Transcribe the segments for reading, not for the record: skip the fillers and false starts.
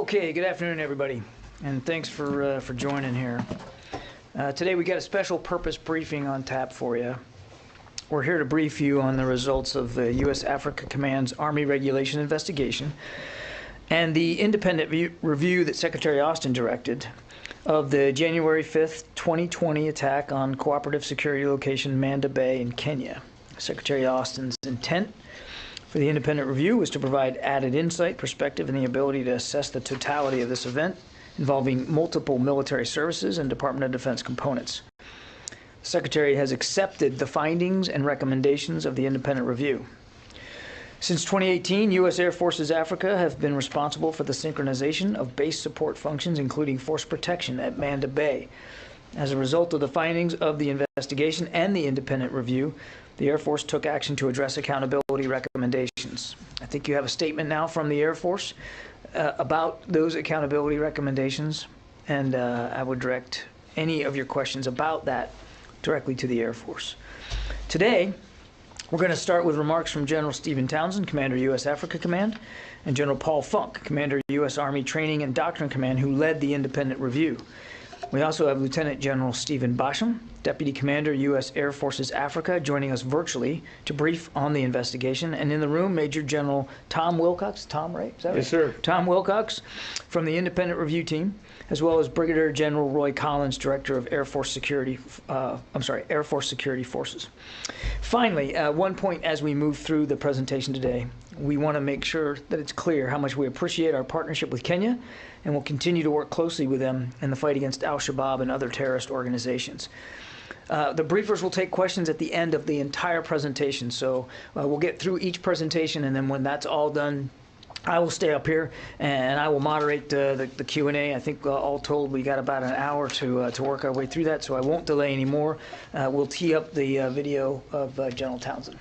Okay, good afternoon, everybody, and thanks for joining here. Today we got a special purpose briefing on tap for you. We're here to brief you on the results of the U.S. Africa Command's Army Regulation investigation and the independent review that Secretary Austin directed of the January 5th, 2020 attack on Cooperative Security Location Manda Bay in Kenya. Secretary Austin's intent for the independent review was to provide added insight, perspective, and the ability to assess the totality of this event involving multiple military services and Department of Defense components. The Secretary has accepted the findings and recommendations of the independent review. Since 2018, U.S. Air Forces Africa have been responsible for the synchronization of base support functions, including force protection at Manda Bay. As a result of the findings of the investigation and the independent review, the Air Force took action to address accountability recommendations. I think you have a statement now from the Air Force about those accountability recommendations, and I would direct any of your questions about that directly to the Air Force. Today, we're going to start with remarks from General Stephen Townsend, Commander U.S. Africa Command, and General Paul Funk, Commander U.S. Army Training and Doctrine Command, who led the independent review. We also have Lieutenant General Stephen Basham, Deputy Commander, U.S. Air Forces Africa, joining us virtually to brief on the investigation. And in the room, Major General Tom Wilcox. Tom, right? Is that right? Yes, sir. Tom Wilcox from the independent review team, as well as Brigadier General Roy Collins, Director of Air Force Security Forces. Finally, one point as we move through the presentation today, we want to make sure that it's clear how much we appreciate our partnership with Kenya, and will continue to work closely with them in the fight against Al-Shabaab and other terrorist organizations. The briefers will take questions at the end of the entire presentation, so we'll get through each presentation, and then when that's all done, I will stay up here and I will moderate the Q&A. I think all told we got about an hour to work our way through that, so I won't delay any more. We'll tee up the video of General Townsend.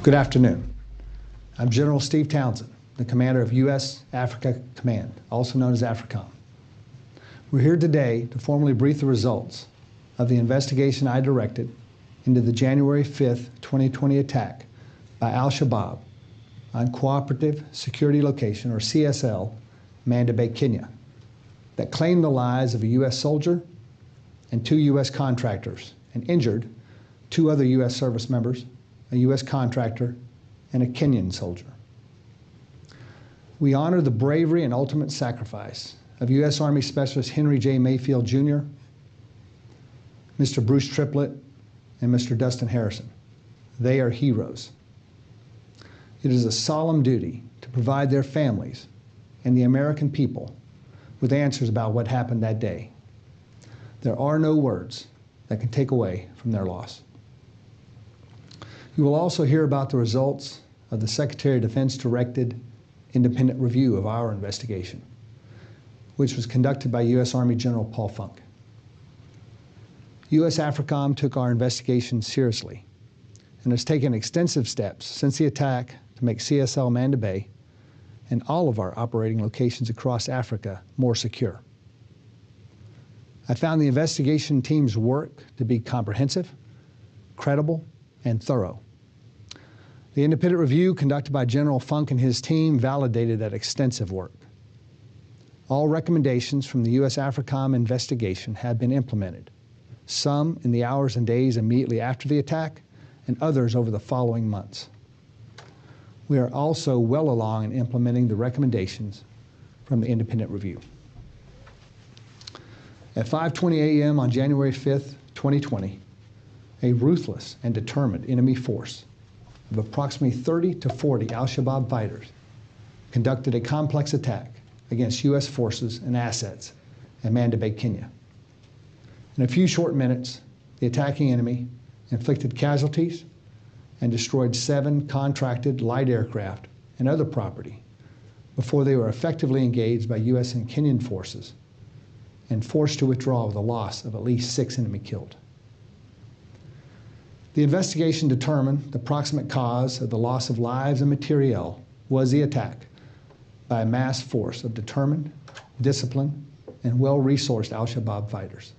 Good afternoon. I'm General Steve Townsend, the commander of U.S. Africa Command, also known as AFRICOM. We're here today to formally brief the results of the investigation I directed into the January 5th, 2020 attack by Al-Shabaab on Cooperative Security Location, or CSL, Manda Bay, Kenya, that claimed the lives of a U.S. soldier and 2 U.S. contractors and injured 2 other U.S. service members, a U.S. contractor, and a Kenyan soldier. We honor the bravery and ultimate sacrifice of U.S. Army Specialist Henry J. Mayfield, Jr., Mr. Bruce Triplett, and Mr. Dustin Harrison. They are heroes. It is a solemn duty to provide their families and the American people with answers about what happened that day. There are no words that can take away from their loss. You will also hear about the results of the Secretary of Defense directed independent review of our investigation, which was conducted by U.S. Army General Paul Funk. U.S. AFRICOM took our investigation seriously and has taken extensive steps since the attack to make CSL Manda Bay and all of our operating locations across Africa more secure. I found the investigation team's work to be comprehensive, credible, and thorough. The independent review conducted by General Funk and his team validated that extensive work. All recommendations from the U.S. AFRICOM investigation have been implemented, some in the hours and days immediately after the attack, and others over the following months. We are also well along in implementing the recommendations from the independent review. At 5:20 a.m. on January 5th, 2020, a ruthless and determined enemy force of approximately 30 to 40 Al-Shabaab fighters conducted a complex attack against U.S. forces and assets at Manda Bay, Kenya. In a few short minutes, the attacking enemy inflicted casualties and destroyed 7 contracted light aircraft and other property before they were effectively engaged by U.S. and Kenyan forces and forced to withdraw with a loss of at least 6 enemy killed. The investigation determined the proximate cause of the loss of lives and materiel was the attack by a mass force of determined, disciplined, and well-resourced Al-Shabaab fighters.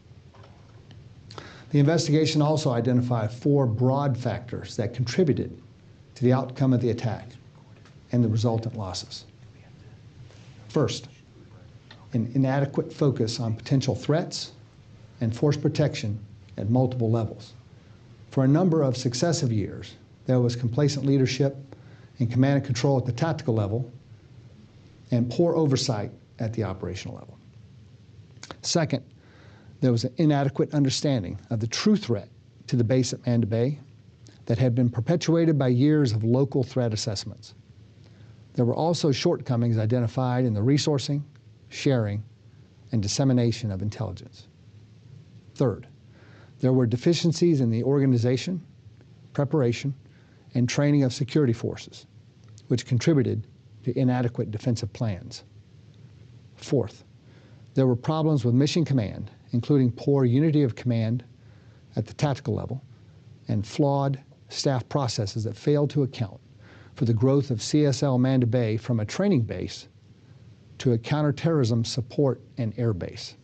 The investigation also identified 4 broad factors that contributed to the outcome of the attack and the resultant losses. First, an inadequate focus on potential threats and force protection at multiple levels. For a number of successive years, there was complacent leadership and command and control at the tactical level and poor oversight at the operational level. Second, there was an inadequate understanding of the true threat to the base at Manda Bay that had been perpetuated by years of local threat assessments. There were also shortcomings identified in the resourcing, sharing, and dissemination of intelligence. Third, there were deficiencies in the organization, preparation, and training of security forces, which contributed to inadequate defensive plans. Fourth, there were problems with mission command, including poor unity of command at the tactical level and flawed staff processes that failed to account for the growth of CSL Manda Bay from a training base to a counterterrorism support and air base.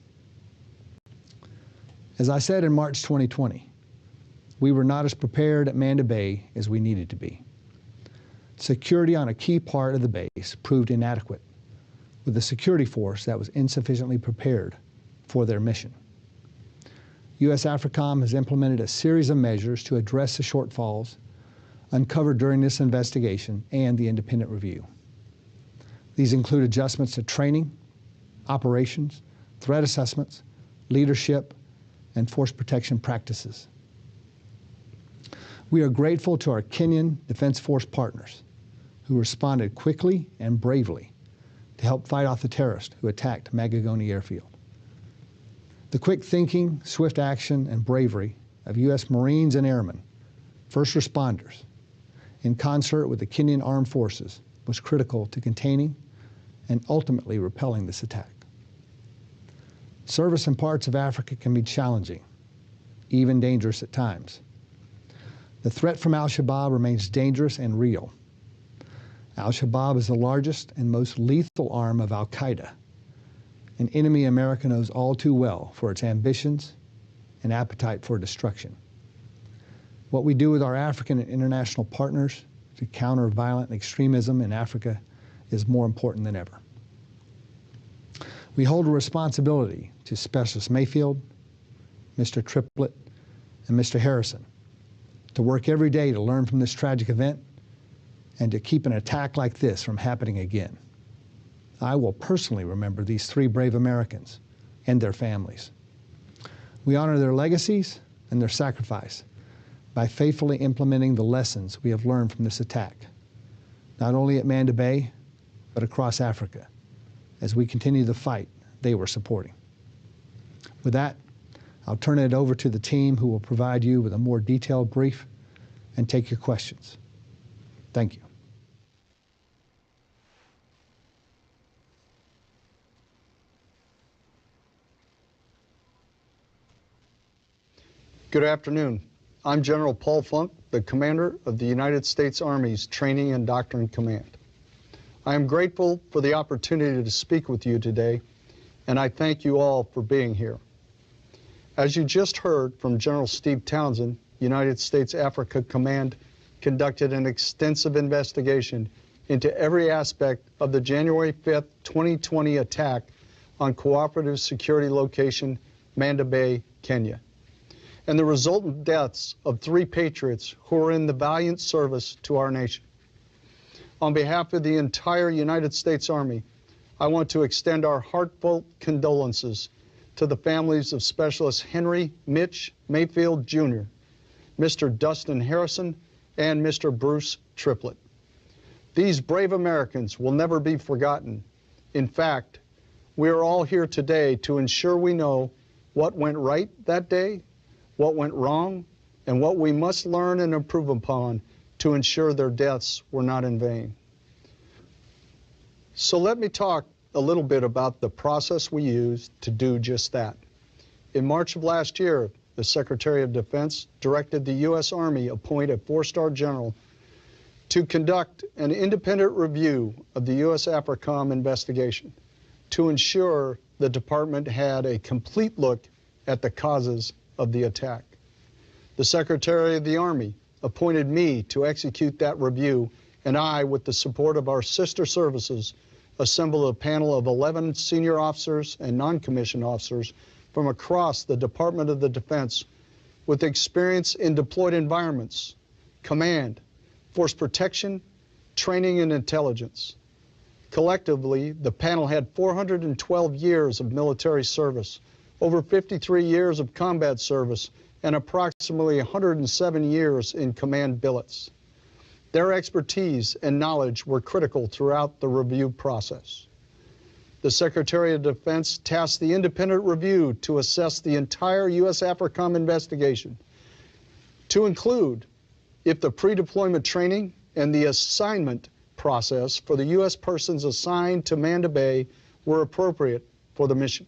As I said in March 2020, we were not as prepared at Manda Bay as we needed to be. Security on a key part of the base proved inadequate, with a security force that was insufficiently prepared for their mission. U.S. AFRICOM has implemented a series of measures to address the shortfalls uncovered during this investigation and the independent review. These include adjustments to training, operations, threat assessments, leadership, and force protection practices. We are grateful to our Kenyan Defense Force partners who responded quickly and bravely to help fight off the terrorists who attacked Magogoni Airfield. The quick thinking, swift action, and bravery of U.S. Marines and Airmen, first responders, in concert with the Kenyan Armed Forces, was critical to containing and ultimately repelling this attack. Service in parts of Africa can be challenging, even dangerous at times. The threat from Al-Shabaab remains dangerous and real. Al-Shabaab is the largest and most lethal arm of Al-Qaeda, an enemy America knows all too well for its ambitions and appetite for destruction. What we do with our African and international partners to counter violent extremism in Africa is more important than ever. We hold a responsibility to Specialist Mayfield, Mr. Triplett, and Mr. Harrison to work every day to learn from this tragic event and to keep an attack like this from happening again. I will personally remember these 3 brave Americans and their families. We honor their legacies and their sacrifice by faithfully implementing the lessons we have learned from this attack, not only at Manda Bay, but across Africa, as we continue the fight they were supporting. With that, I'll turn it over to the team who will provide you with a more detailed brief and take your questions. Thank you. Good afternoon. I'm General Paul Funk, the commander of the United States Army's Training and Doctrine Command. I am grateful for the opportunity to speak with you today, and I thank you all for being here. As you just heard from General Steve Townsend, United States Africa Command conducted an extensive investigation into every aspect of the January 5th, 2020 attack on Cooperative Security Location, Manda Bay, Kenya, and the resultant deaths of 3 patriots who are in the valiant service to our nation. On behalf of the entire United States Army, I want to extend our heartfelt condolences to the families of Specialist Henry Mitch Mayfield Jr., Mr. Dustin Harrison, and Mr. Bruce Triplett. These brave Americans will never be forgotten. In fact, we are all here today to ensure we know what went right that day, what went wrong, and what we must learn and improve upon to ensure their deaths were not in vain. So let me talk a little bit about the process we used to do just that. In March of last year, the Secretary of Defense directed the U.S. Army appoint a 4-star general to conduct an independent review of the U.S. AFRICOM investigation to ensure the department had a complete look at the causes of the attack. The Secretary of the Army appointed me to execute that review, and I, with the support of our sister services, assembled a panel of 11 senior officers and non-commissioned officers from across the Department of the Defense with experience in deployed environments, command, force protection, training, and intelligence. Collectively, the panel had 412 years of military service, over 53 years of combat service, and approximately 107 years in command billets. Their expertise and knowledge were critical throughout the review process. The Secretary of Defense tasked the independent review to assess the entire U.S. AFRICOM investigation, to include if the pre-deployment training and the assignment process for the U.S. persons assigned to Manda Bay were appropriate for the mission.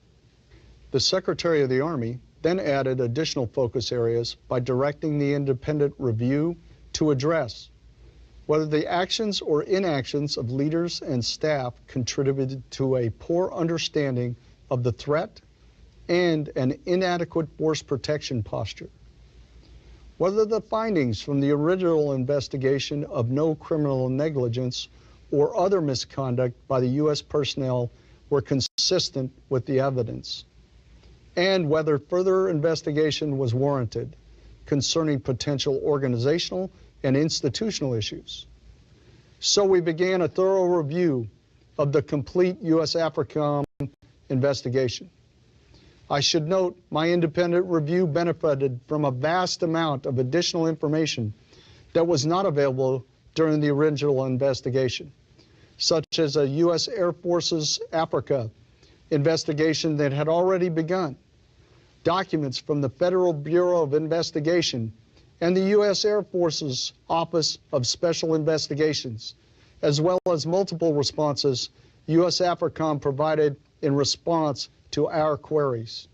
The Secretary of the Army then added additional focus areas by directing the independent review to address whether the actions or inactions of leaders and staff contributed to a poor understanding of the threat and an inadequate force protection posture, whether the findings from the original investigation of no criminal negligence or other misconduct by the U.S. personnel were consistent with the evidence, and whether further investigation was warranted concerning potential organizational and institutional issues. So we began a thorough review of the complete U.S. AFRICOM investigation. I should note my independent review benefited from a vast amount of additional information that was not available during the original investigation, such as a U.S. Air Force's Africa investigation that had already begun, documents from the Federal Bureau of Investigation and the U.S. Air Force's Office of Special Investigations, as well as multiple responses U.S. AFRICOM provided in response to our queries.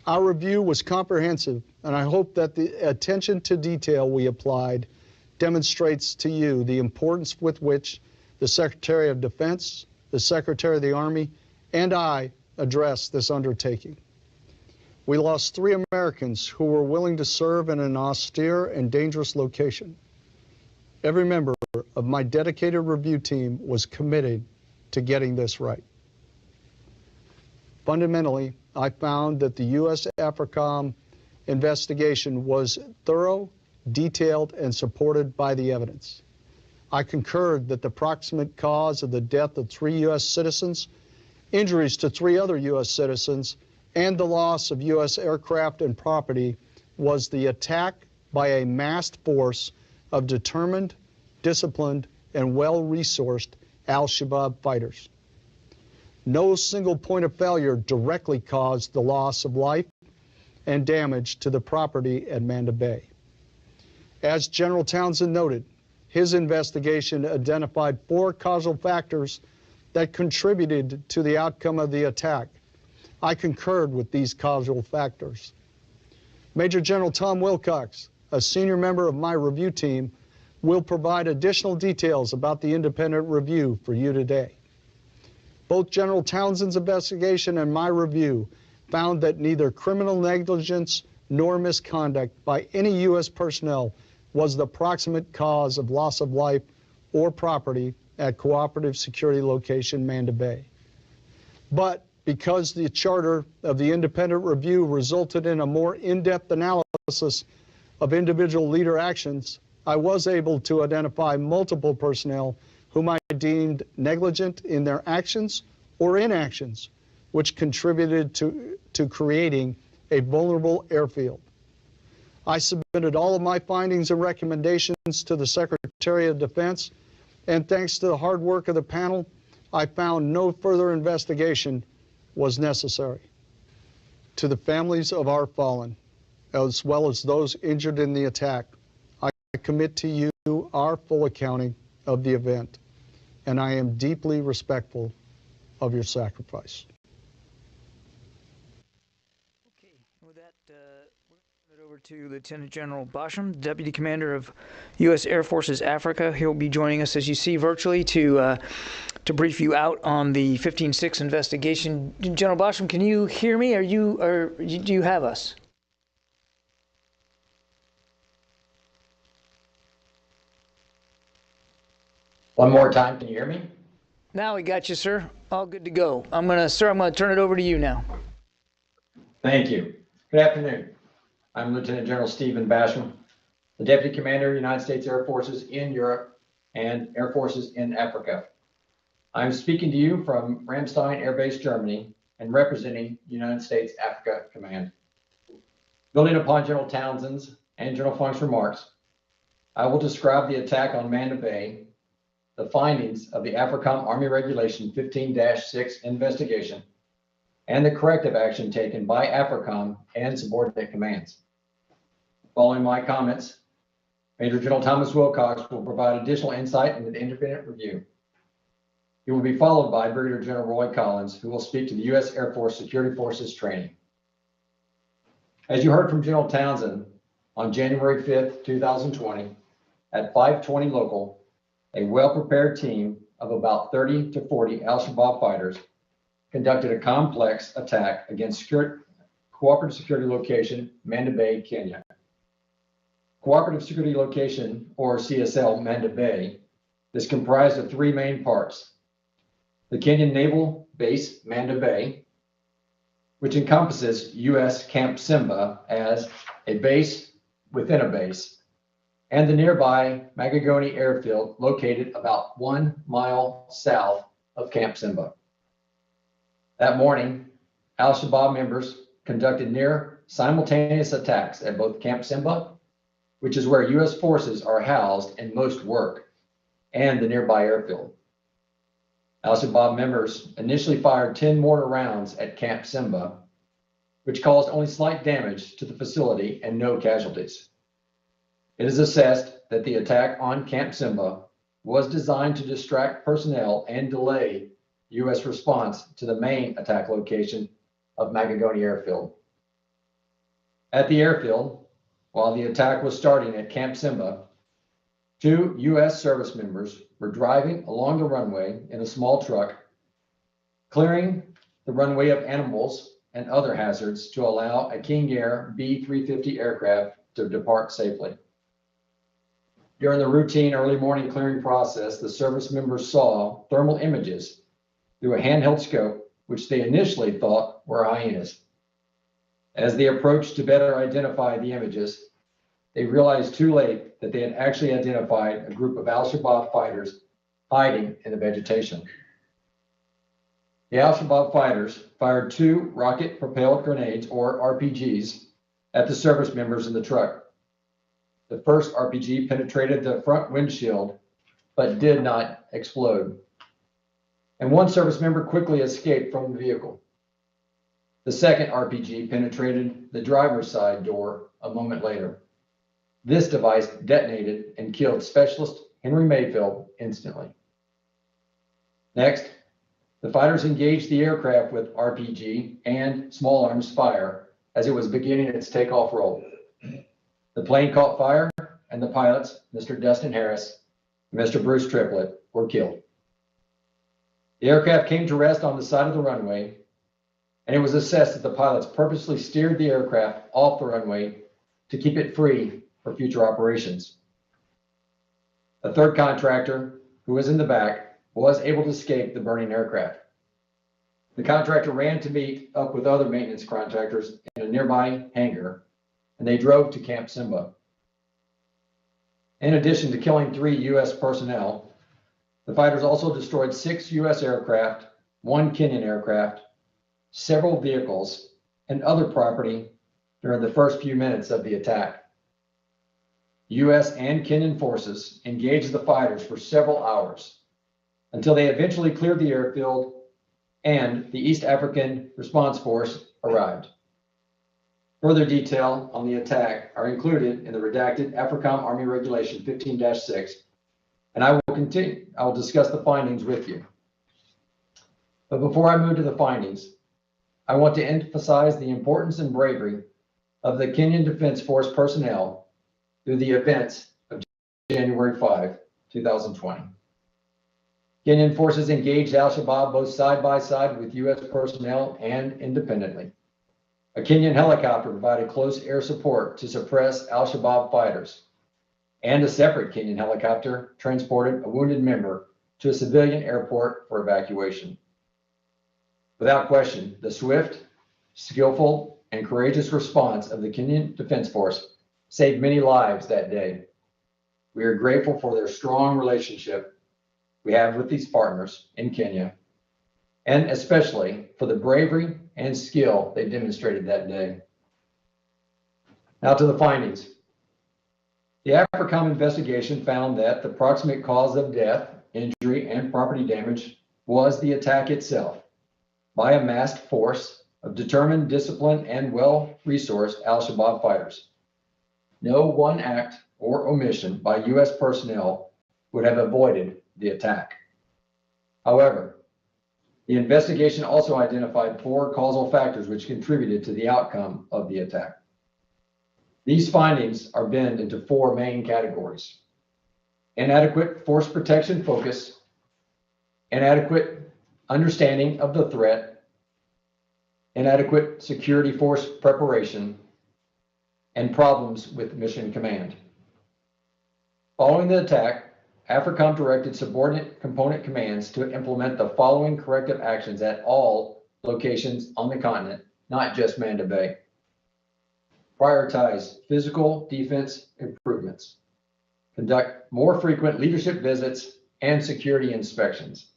Our review was comprehensive, and I hope that the attention to detail we applied demonstrates to you the importance with which the Secretary of Defense, the Secretary of the Army, and I addressed this undertaking. We lost 3 Americans who were willing to serve in an austere and dangerous location. Every member of my dedicated review team was committed to getting this right. Fundamentally, I found that the U.S. AFRICOM investigation was thorough, detailed, and supported by the evidence. I concurred that the proximate cause of the death of 3 U.S. citizens, injuries to 3 other U.S. citizens, and the loss of U.S. aircraft and property was the attack by a massed force of determined, disciplined, and well-resourced Al-Shabaab fighters. No single point of failure directly caused the loss of life, and damage to the property at Manda Bay. As General Townsend noted, his investigation identified 4 causal factors that contributed to the outcome of the attack. I concurred with these causal factors. Major General Tom Wilcox, a senior member of my review team, will provide additional details about the independent review for you today. Both General Townsend's investigation and my review found that neither criminal negligence nor misconduct by any U.S. personnel was the proximate cause of loss of life or property at Cooperative Security Location, Manda Bay. But because the charter of the independent review resulted in a more in-depth analysis of individual leader actions, I was able to identify multiple personnel whom I deemed negligent in their actions or inactions, which contributed to creating a vulnerable airfield. I submitted all of my findings and recommendations to the Secretary of Defense, and thanks to the hard work of the panel, I found no further investigation was necessary. To the families of our fallen, as well as those injured in the attack, I commit to you our full accounting of the event, and I am deeply respectful of your sacrifice. Okay, with that, we'll turn it over to Lieutenant General Basham, Deputy Commander of U.S. Air Force's Africa. He'll be joining us, as you see, virtually to brief you out on the 15-6 investigation. General Basham, can you hear me? Do you have us? One more time, can you hear me? Now we got you, sir. All good to go. I'm gonna turn it over to you now. Thank you. Good afternoon. I'm Lieutenant General Stephen Basham, the Deputy Commander of the United States Air Forces in Europe and Air Forces in Africa. I'm speaking to you from Ramstein Air Base, Germany, and representing United States Africa Command. Building upon General Townsend's and General Funk's remarks, I will describe the attack on Manda Bay, the findings of the AFRICOM Army Regulation 15-6 investigation, and the corrective action taken by AFRICOM and subordinate commands. Following my comments, Major General Thomas Wilcox will provide additional insight into the independent review. He will be followed by Brigadier General Roy Collins, who will speak to the U.S. Air Force Security Forces training. As you heard from General Townsend, on January 5th, 2020, at 5:20 local, a well-prepared team of about 30 to 40 Al-Shabaab fighters conducted a complex attack against Cooperative Security Location, Manda Bay, Kenya. Cooperative Security Location, or CSL Manda Bay, is comprised of 3 main parts. The Kenyan Naval Base, Manda Bay, which encompasses U.S. Camp Simba as a base within a base, and the nearby Magagoni Airfield, located about 1 mile south of Camp Simba. That morning, Al-Shabaab members conducted near simultaneous attacks at both Camp Simba, which is where U.S. forces are housed and most work, and the nearby airfield. Al-Shabaab members initially fired 10 mortar rounds at Camp Simba, which caused only slight damage to the facility and no casualties. It is assessed that the attack on Camp Simba was designed to distract personnel and delay U.S. response to the main attack location of Magagoni Airfield. At the airfield, while the attack was starting at Camp Simba, 2 U.S. service members were driving along the runway in a small truck, clearing the runway of animals and other hazards to allow a King Air B-350 aircraft to depart safely. During the routine early morning clearing process, the service members saw thermal images through a handheld scope, which they initially thought were hyenas. As they approached to better identify the images, they realized too late that they had actually identified a group of Al-Shabaab fighters hiding in the vegetation. The Al-Shabaab fighters fired 2 rocket-propelled grenades, or RPGs, at the service members in the truck. The first RPG penetrated the front windshield, but did not explode. And 1 service member quickly escaped from the vehicle. The second RPG penetrated the driver's side door a moment later. This device detonated and killed Specialist Henry Mayfield instantly. Next, the fighters engaged the aircraft with RPG and small arms fire as it was beginning its takeoff roll. The plane caught fire, and the pilots, Mr. Dustin Harris and Mr. Bruce Triplett, were killed. The aircraft came to rest on the side of the runway, and it was assessed that the pilots purposely steered the aircraft off the runway to keep it free for future operations. A third contractor, who was in the back, was able to escape the burning aircraft. The contractor ran to meet up with other maintenance contractors in a nearby hangar, and they drove to Camp Simba. In addition to killing 3 U.S. personnel, the fighters also destroyed 6 U.S. aircraft, 1 Kenyan aircraft, several vehicles, and other property during the first few minutes of the attack. U.S. and Kenyan forces engaged the fighters for several hours until they eventually cleared the airfield and the East African Response Force arrived. Further detail on the attack are included in the redacted AFRICOM Army Regulation 15-6, and I will discuss the findings with you. But before I move to the findings, I want to emphasize the importance and bravery of the Kenyan Defense Force personnel through the events of January 5, 2020. Kenyan forces engaged Al-Shabaab both side by side with U.S. personnel and independently. A Kenyan helicopter provided close air support to suppress Al-Shabaab fighters, and a separate Kenyan helicopter transported a wounded member to a civilian airport for evacuation. Without question, the swift, skillful, and courageous response of the Kenyan Defense Force saved many lives that day. We are grateful for their strong relationship we have with these partners in Kenya, and especially for the bravery and skill they demonstrated that day. Now to the findings. The AFRICOM investigation found that the proximate cause of death, injury, and property damage was the attack itself by a massed force of determined, disciplined, and well-resourced Al-Shabaab fighters. No one act or omission by U.S. personnel would have avoided the attack. However, the investigation also identified 4 causal factors which contributed to the outcome of the attack. These findings are binned into 4 main categories: inadequate force protection focus, inadequate understanding of the threat, inadequate security force preparation, and problems with mission command. Following the attack, AFRICOM directed subordinate component commands to implement the following corrective actions at all locations on the continent, not just Manda Bay. Prioritize physical defense improvements. Conduct more frequent leadership visits and security inspections.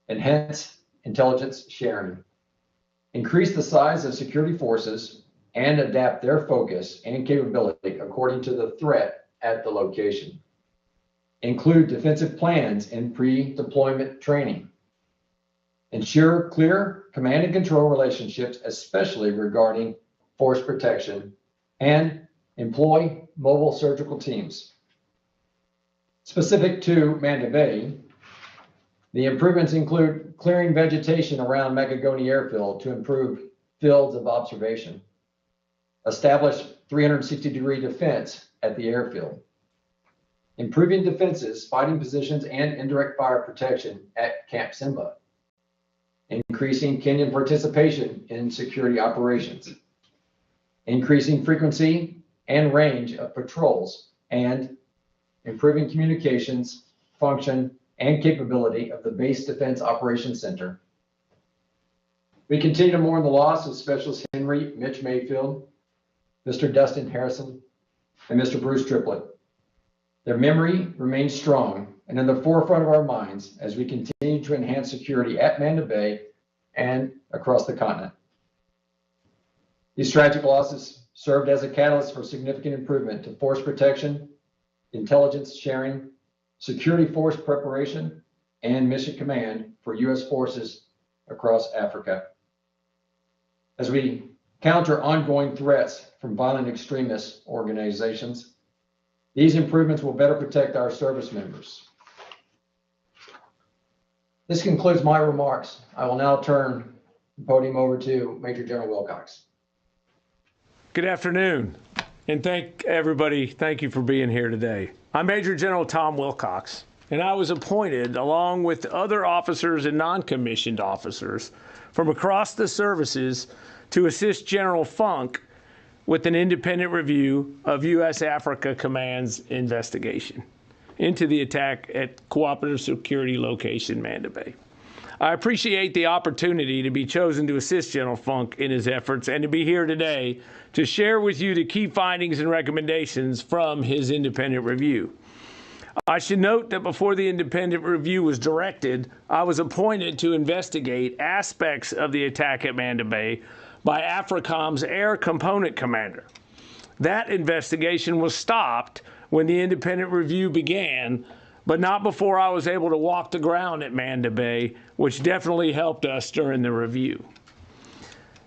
Enhance intelligence sharing. Increase the size of security forces and adapt their focus and capability according to the threat at the location. Include defensive plans in pre-deployment training. Ensure clear command and control relationships, especially regarding force protection, and employ mobile surgical teams. Specific to Manda Bay, the improvements include clearing vegetation around Magagoni Airfield to improve fields of observation. Establish 360-degree defense at the airfield. Improving defenses, fighting positions, and indirect fire protection at Camp Simba. Increasing Kenyan participation in security operations. Increasing frequency and range of patrols, and improving communications, function, and capability of the Base Defense Operations Center. We continue to mourn the loss of Specialist Henry Mitch Mayfield, Mr. Dustin Harrison, and Mr. Bruce Triplett. Their memory remains strong and in the forefront of our minds as we continue to enhance security at Manda Bay and across the continent. These tragic losses served as a catalyst for significant improvement to force protection, intelligence sharing, security force preparation, and mission command for U.S. forces across Africa. as we counter ongoing threats from violent extremist organizations. These improvements will better protect our service members. This concludes my remarks. I will now turn the podium over to Major General Wilcox. Good afternoon, and thank you for being here today. I'm Major General Tom Wilcox, and I was appointed, along with other officers and non-commissioned officers from across the services, to assist General Funk with an independent review of U.S. Africa Command's investigation into the attack at Cooperative Security Location, Manda Bay. I appreciate the opportunity to be chosen to assist General Funk in his efforts and to be here today to share with you the key findings and recommendations from his independent review. I should note that before the independent review was directed, I was appointed to investigate aspects of the attack at Manda Bay by AFRICOM's Air Component Commander. That investigation was stopped when the independent review began, but not before I was able to walk the ground at Manda Bay, which definitely helped us during the review.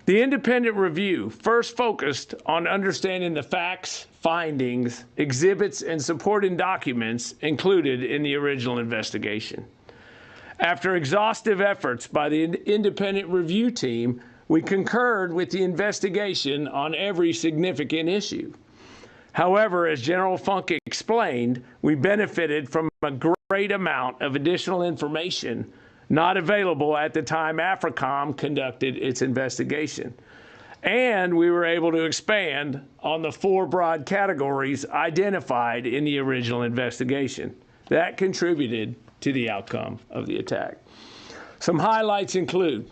The independent review first focused on understanding the facts, findings, exhibits, and supporting documents included in the original investigation. After exhaustive efforts by the independent review team, we concurred with the investigation on every significant issue. However, as General Funk explained, we benefited from a great amount of additional information not available at the time AFRICOM conducted its investigation. And we were able to expand on the 4 broad categories identified in the original investigation. That contributed to the outcome of the attack. Some highlights include,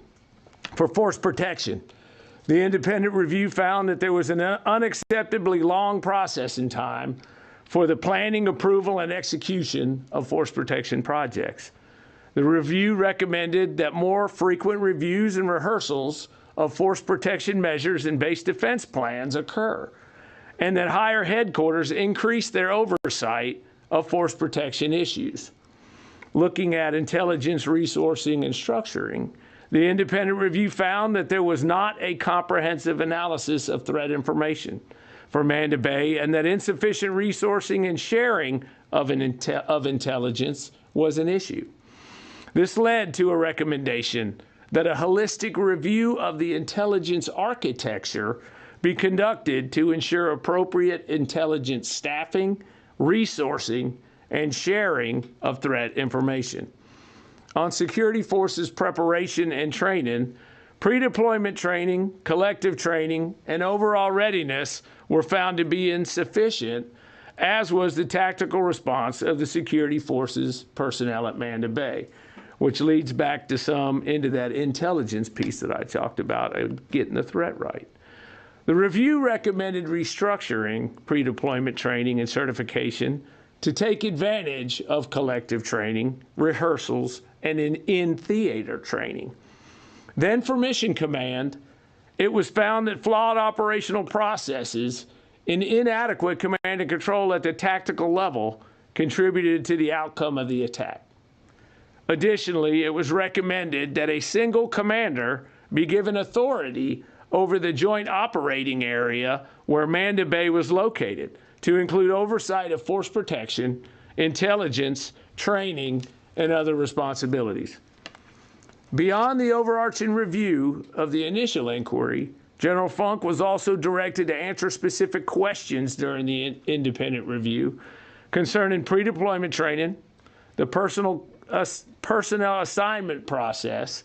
for force protection, the independent review found that there was an unacceptably long processing time for the planning, approval, and execution of force protection projects. The review recommended that more frequent reviews and rehearsals of force protection measures and base defense plans occur, and that higher headquarters increase their oversight of force protection issues. Looking at intelligence resourcing and structuring, the independent review found that there was not a comprehensive analysis of threat information for Manda Bay, and that insufficient resourcing and sharing of intelligence was an issue. This led to a recommendation that a holistic review of the intelligence architecture be conducted to ensure appropriate intelligence staffing, resourcing, and sharing of threat information. On security forces preparation and training, pre-deployment training, collective training, and overall readiness were found to be insufficient, as was the tactical response of the security forces personnel at Manda Bay, which leads back to into that intelligence piece that I talked about, getting the threat right. The review recommended restructuring pre-deployment training and certification to take advantage of collective training, rehearsals, and in-theater training. Then for mission command, it was found that flawed operational processes and inadequate command and control at the tactical level contributed to the outcome of the attack. Additionally, it was recommended that a single commander be given authority over the joint operating area where Manda Bay was located, to include oversight of force protection, intelligence, training, and other responsibilities. Beyond the overarching review of the initial inquiry, General Funk was also directed to answer specific questions during the independent review concerning pre-deployment training, the personnel assignment process,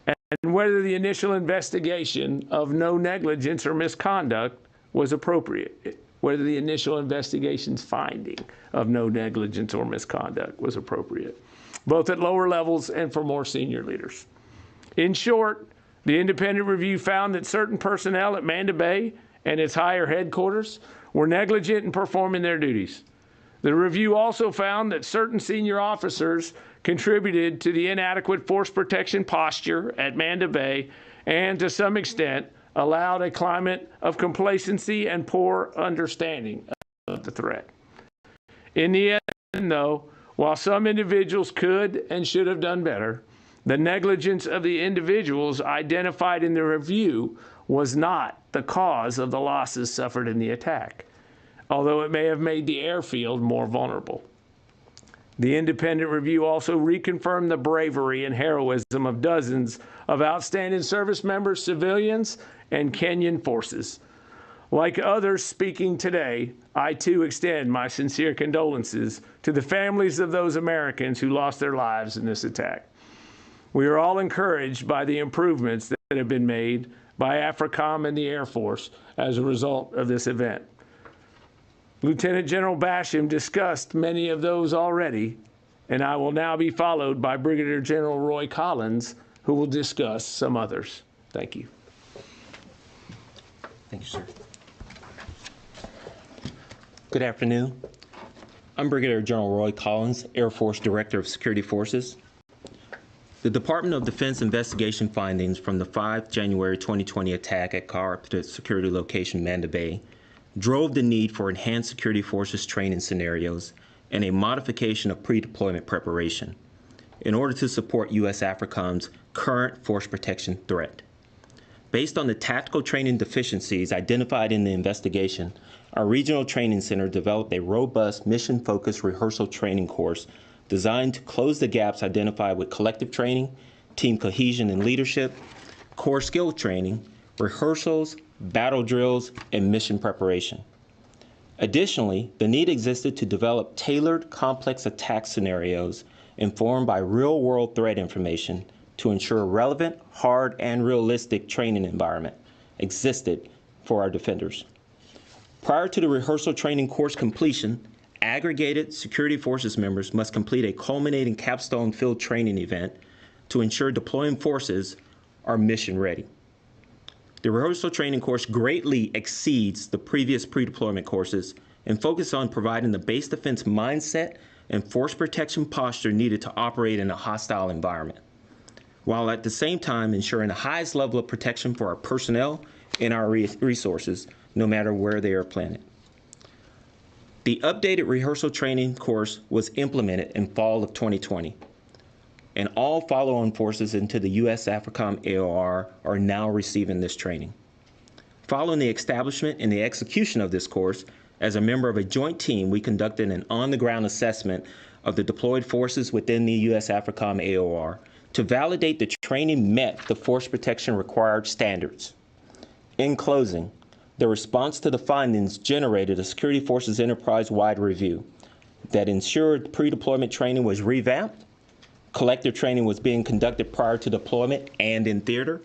and whether the initial investigation of no negligence or misconduct was appropriate, whether the initial investigation's finding of no negligence or misconduct was appropriate, both at lower levels and for more senior leaders. In short, the independent review found that certain personnel at Manda Bay and its higher headquarters were negligent in performing their duties. The review also found that certain senior officers contributed to the inadequate force protection posture at Manda Bay and, to some extent, allowed a climate of complacency and poor understanding of the threat. In the end, though, while some individuals could and should have done better, the negligence of the individuals identified in the review was not the cause of the losses suffered in the attack, although it may have made the airfield more vulnerable. The independent review also reconfirmed the bravery and heroism of dozens of outstanding service members, civilians, and Kenyan forces. Like others speaking today, I too extend my sincere condolences to the families of those Americans who lost their lives in this attack. We are all encouraged by the improvements that have been made by AFRICOM and the Air Force as a result of this event. Lieutenant General Basham discussed many of those already, and I will now be followed by Brigadier General Roy Collins, who will discuss some others. Thank you. Thank you, sir. Good afternoon. I'm Brigadier General Roy Collins, Air Force Director of Security Forces. The Department of Defense investigation findings from the 5 January 2020 attack at Cooperative Security Location, Manda Bay, drove the need for enhanced security forces training scenarios and a modification of pre-deployment preparation in order to support U.S. AFRICOM's current force protection threat. Based on the tactical training deficiencies identified in the investigation, our Regional Training Center developed a robust mission-focused rehearsal training course designed to close the gaps identified with collective training, team cohesion and leadership, core skill training, rehearsals, battle drills, and mission preparation. Additionally, the need existed to develop tailored complex attack scenarios informed by real-world threat information to ensure relevant, hard, and realistic training environment existed for our defenders. Prior to the rehearsal training course completion, aggregated security forces members must complete a culminating capstone field training event to ensure deploying forces are mission ready. The rehearsal training course greatly exceeds the previous pre-deployment courses and focuses on providing the base defense mindset and force protection posture needed to operate in a hostile environment, while at the same time ensuring the highest level of protection for our personnel and our resources, no matter where they are planted. The updated rehearsal training course was implemented in fall of 2020, and all follow-on forces into the U.S. AFRICOM AOR are now receiving this training. Following the establishment and the execution of this course, as a member of a joint team, we conducted an on-the-ground assessment of the deployed forces within the U.S. AFRICOM AOR to validate the training met the force protection required standards. In closing, the response to the findings generated a Security Forces enterprise-wide review that ensured pre-deployment training was revamped, collective training was being conducted prior to deployment and in theater,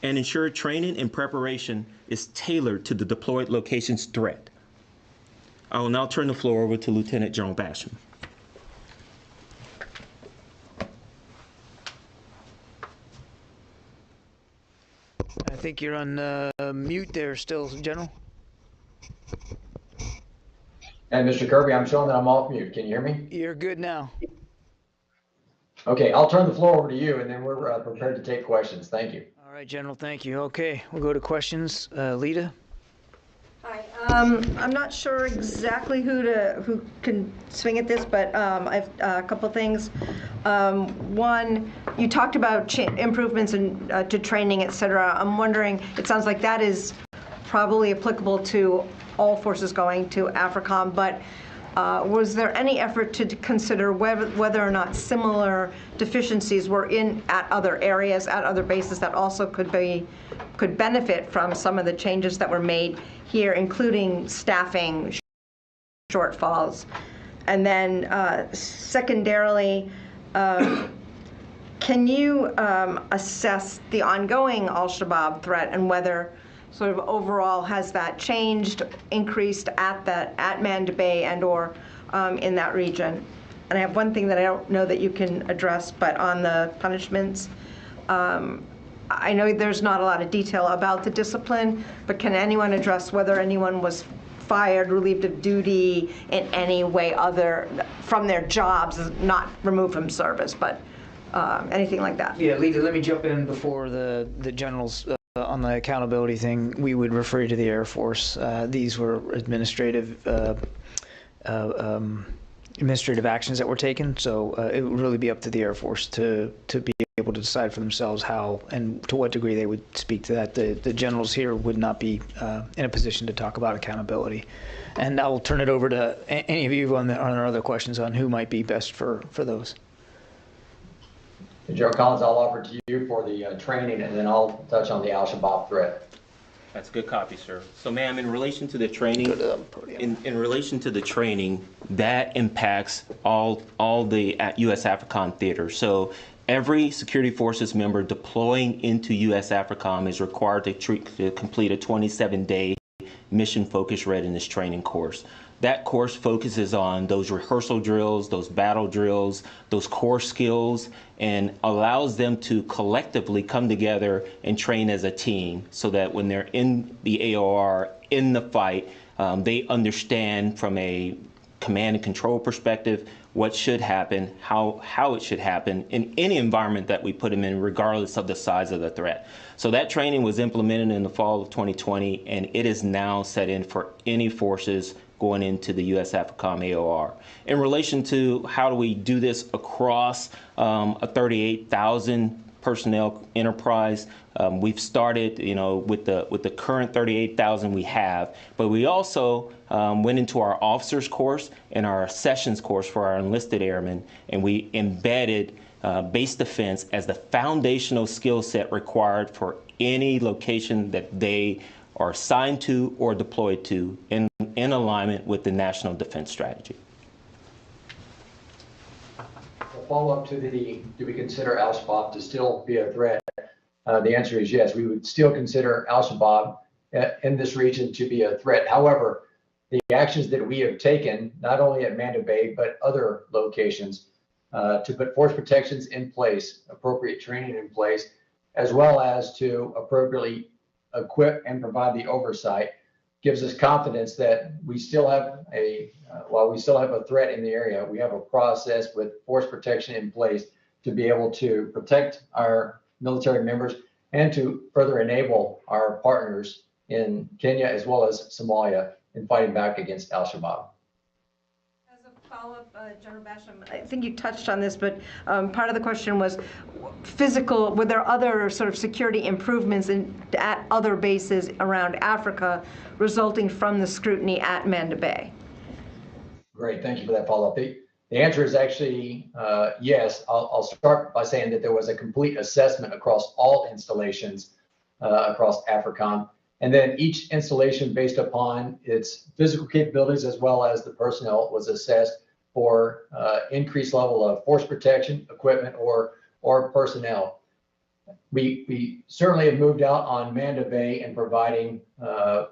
and ensured training and preparation is tailored to the deployed location's threat. I will now turn the floor over to Lieutenant General Basham. I think you're on mute there still, General. And Mr. Kirby, I'm showing that I'm off mute. Can you hear me? You're good now. Okay, I'll turn the floor over to you, and then we're prepared to take questions. Thank you. All right, General, thank you. Okay, we'll go to questions. Lita? Hi. I'm not sure exactly who can swing at this, but I have a couple things. One, you talked about improvements to training, et cetera. I'm wondering, it sounds like that is probably applicable to all forces going to AFRICOM, but was there any effort to consider whether or not similar deficiencies were at other areas, at other bases that also could benefit from some of the changes that were made here, including staffing shortfalls? And then secondarily, can you assess the ongoing Al-Shabaab threat and whether sort of overall has that changed, increased at Manda Bay and or in that region? And I have one thing that I don't know that you can address, but on the punishments, I know there's not a lot of detail about the discipline, but can anyone address whether anyone was fired, relieved of duty in any way other from their jobs, not removed from service, but anything like that? Yeah, Lita, let me jump in before the generals. On the accountability thing, we would refer you to the Air Force. These were administrative actions that were taken, so it would really be up to the Air Force to be able to decide for themselves how and to what degree they would speak to that. The generals here would not be in a position to talk about accountability. And I will turn it over to any of you on our other questions on who might be best for those. General Collins, I'll offer to you for the training, and then I'll touch on the Al-Shabaab threat. That's a good copy, sir. So, ma'am, in relation to the training, in relation to the training, that impacts all the U.S. AFRICOM theaters. So every security forces member deploying into U.S. AFRICOM is required to complete a 27-day mission-focused readiness training course. That course focuses on those rehearsal drills, those battle drills, those core skills, and allows them to collectively come together and train as a team so that when they're in the AOR, in the fight, they understand from a command and control perspective what should happen, how it should happen in any environment that we put them in, regardless of the size of the threat. So that training was implemented in the fall of 2020, and it is now set in for any forces going into the U.S. AFRICOM AOR. In relation to how do we do this across a 38,000 personnel enterprise, we've started, with the current 38,000 we have, but we also went into our officers course and our sessions course for our enlisted airmen, and we embedded base defense as the foundational skill set required for any location that they are assigned to or deployed to in alignment with the national defense strategy. A follow-up to do we consider Al-Shabaab to still be a threat? The answer is yes. We would still consider Al-Shabaab in this region to be a threat. However, the actions that we have taken, not only at Manda Bay, but other locations, to put force protections in place, appropriate training in place, as well as to appropriately equip and provide the oversight, gives us confidence that we still have while we still have a threat in the area, we have a process with force protection in place to be able to protect our military members and to further enable our partners in Kenya as well as Somalia in fighting back against Al-Shabaab. As a follow-up, General Basham, I think you touched on this, but part of the question was physical. Were there other sort of security improvements at other bases around Africa resulting from the scrutiny at Manda Bay? Great, thank you for that follow-up. The answer is actually yes. I'll start by saying that there was a complete assessment across all installations across AFRICOM, and then each installation, based upon its physical capabilities as well as the personnel, was assessed for increased level of force protection, equipment, or personnel. We certainly have moved out on Manda Bay in providing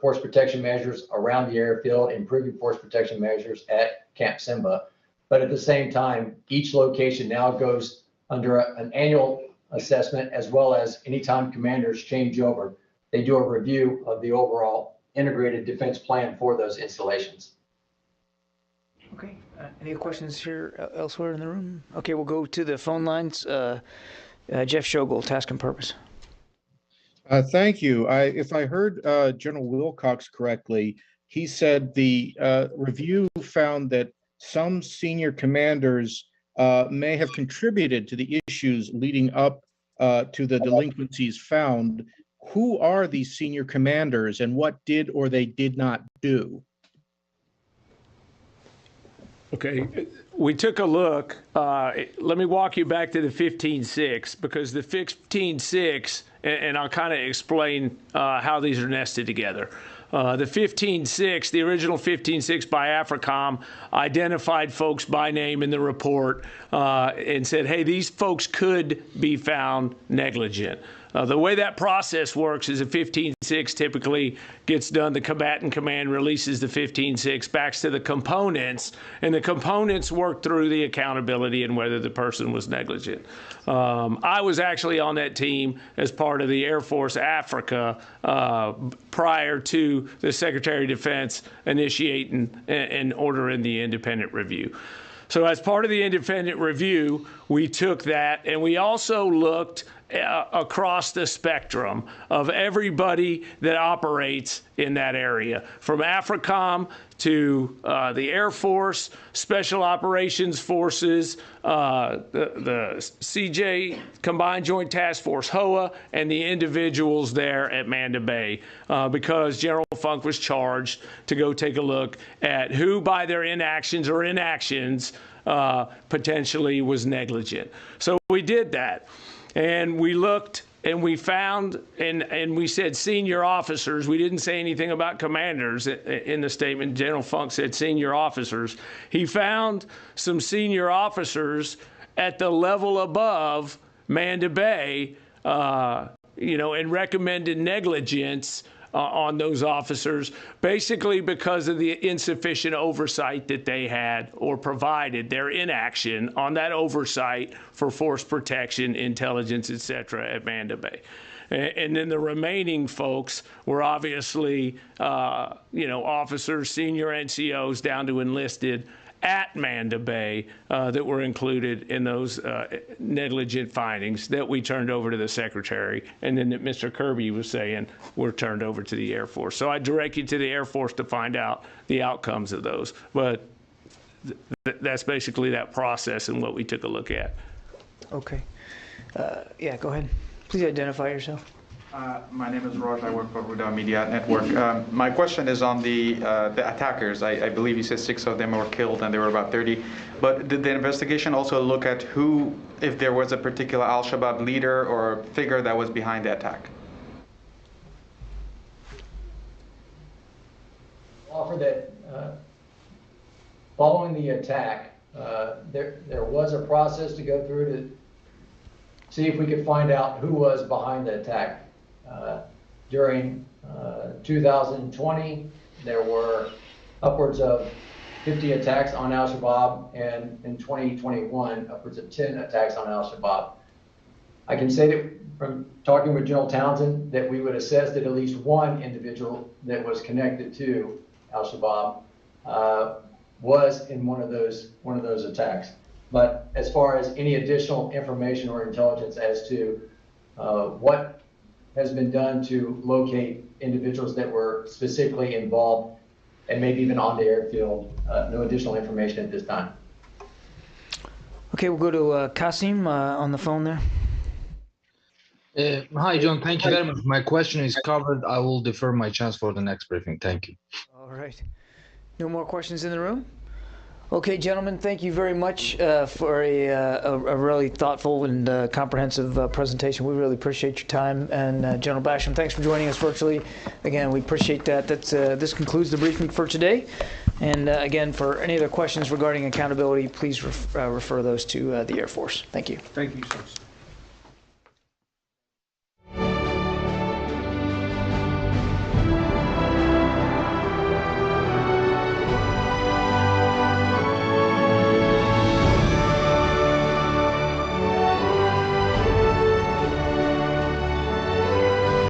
force protection measures around the airfield, improving force protection measures at Camp Simba. But at the same time, each location now goes under an annual assessment, as well as anytime commanders change over, they do a review of the overall integrated defense plan for those installations. Okay. Any questions here elsewhere in the room? Okay, we'll go to the phone lines. Jeff Shogel, task and purpose. Thank you. If I heard General Wilcox correctly, he said the review found that some senior commanders may have contributed to the issues leading up to the delinquencies found. Who are these senior commanders, and what did or they did not do? Okay, we took a look. Let me walk you back to the 15-6, because the 15-6, and I'll kind of explain how these are nested together. The 15-6, the original 15-6 by AFRICOM, identified folks by name in the report and said, hey, these folks could be found negligent. The way that process works is a 15-6 typically gets done. The combatant command releases the 15-6 back to the components, and the components work through the accountability and whether the person was negligent. I was actually on that team as part of the Air Force Africa prior to the Secretary of Defense initiating and ordering the independent review. So as part of the independent review, we took that, and we also looked across the spectrum of everybody that operates in that area, from AFRICOM to the Air Force, Special Operations Forces, the CJ Combined Joint Task Force, HOA, and the individuals there at Manda Bay, because General Funk was charged to go take a look at who, by their inactions or inactions, potentially was negligent. So we did that. And we looked and we found, and we said senior officers. We didn't say anything about commanders in the statement. General Funk said senior officers. He found some senior officers at the level above Manda Bay, and recommended negligence on those officers, basically because of the insufficient oversight that they had or provided, their inaction on that oversight for force protection, intelligence, etc. at Manda Bay. And then the remaining folks were obviously, officers, senior NCOs down to enlisted at Manda Bay that were included in those negligent findings that we turned over to the Secretary, and then that Mr. Kirby was saying were turned over to the Air Force. So I direct you to the Air Force to find out the outcomes of those. But that's basically that process and what we took a look at. Okay. Yeah, go ahead. Please identify yourself. My name is Raj. I work for Huda Media Network. My question is on the attackers. I believe you said 6 of them were killed and there were about 30. But did the investigation also look at if there was a particular Al-Shabaab leader or figure that was behind the attack? Offer that following the attack, there was a process to go through to see if we could find out who was behind the attack. During 2020, there were upwards of 50 attacks on Al-Shabaab, and in 2021, upwards of 10 attacks on Al-Shabaab. I can say that from talking with General Townsend that we would assess that at least one individual that was connected to Al-Shabaab was in one of those attacks. But as far as any additional information or intelligence as to what has been done to locate individuals that were specifically involved and maybe even on the airfield, no additional information at this time. Okay, we'll go to Kasim on the phone there. Hi, John. Thank you very much. My question is covered. I will defer my chance for the next briefing. Thank you. All right. No more questions in the room? Okay, gentlemen, thank you very much for a really thoughtful and comprehensive presentation. We really appreciate your time. And General Basham, thanks for joining us virtually. Again, we appreciate that. This concludes the briefing for today. And again, for any other questions regarding accountability, please refer those to the Air Force. Thank you. Thank you, sir.